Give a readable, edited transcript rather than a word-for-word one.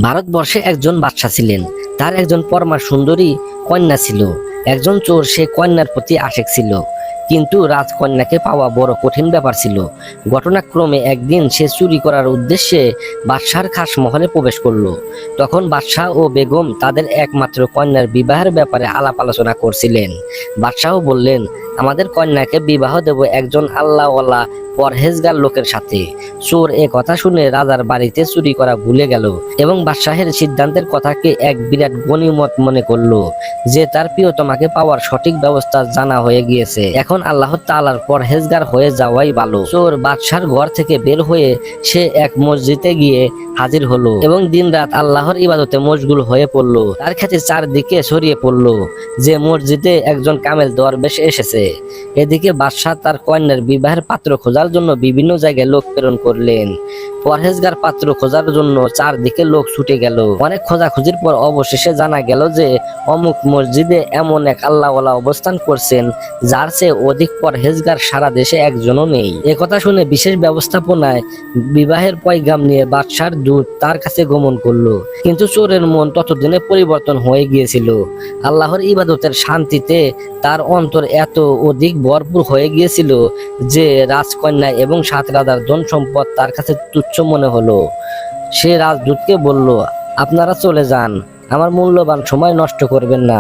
ভারতবর্ষে একজন বাদশা ছিলেন। তার একজন পরমা সুন্দরী কন্যা ছিল। একজন চোর সে কন্যার প্রতি আশেক ছিল, কিন্তু রাজকন্যাকে পাওয়া বড় কঠিন ব্যাপার ছিল। ঘটনাক্রমে একদিন সে চুরি করার উদ্দেশ্যে বাদশার খাস মহলে প্রবেশ করলো। তখন বাদশাহ ও বেগম তাদের একমাত্র কন্যার বিবাহের ব্যাপারে আলাপ আলোচনা করছিলেন। বাদশাহ বললেন, আমাদের কন্যাকে বিবাহ দেব একজন আল্লাহওয়ালা পরহেজগার লোকের সাথে। চোর এ কথা শুনে রাজার বাড়িতে চুরি করা ভুলে গেল এবং বাদশাহের সিদ্ধান্তের কথাকে এক বিরাট গনিমত মনে করলো যে তার প্রিয়তমাকে পাওয়ার সঠিক ব্যবস্থা জানা হয়ে গিয়েছে। এখন আল্লাহ তাআলার পরহেজগার হয়ে যাওয়াই ভালো। চোর বাদশার ঘর থেকে বের হয়ে সে এক মসজিদে গিয়ে হাজির হলো এবং দিনরাত আল্লাহর ইবাদতে মশগুল হয়ে পড়লো। তার খ্যাতি চারদিকে ছড়িয়ে পড়লো যে মসজিদে একজন কামেল দরবেশ এসেছে। এদিকে বাদশাহ তার কন্যার বিবাহের পাত্র খোঁজার জন্য বিভিন্ন জায়গায় লোক প্রেরণ করলেন। পরহেজগার পাত্র খোঁজার জন্য চারদিকে লোক ছুটে গেল। অনেক খোঁজাখুঁজির পর অবশেষে জানা গেল যে অমুক মসজিদে এমন এক আল্লাহওয়ালা অবস্থান করছেন যার চেয়ে অধিক পরহেজগার সারা দেশে একজনও নেই। একথা শুনে বিশেষ ব্যবস্থাপনায় বিবাহের পয়গাম নিয়ে বাদশার দূত তার কাছে গমন করলো। কিন্তু চোরের মন ততদিনে পরিবর্তন হয়ে গিয়েছিল। আল্লাহর ইবাদতের শান্তিতে তার অন্তর এত অধিক ভরপুর হয়ে গিয়েছিল যে রাজকন্যা এবং 7 রাজার ধন সম্পদ তার কাছে তুচ্ছ মনে হলো। সে রাজদূতকে বলল, আপনারা চলে যান, আমার মূল্যবান সময় নষ্ট করবেন না।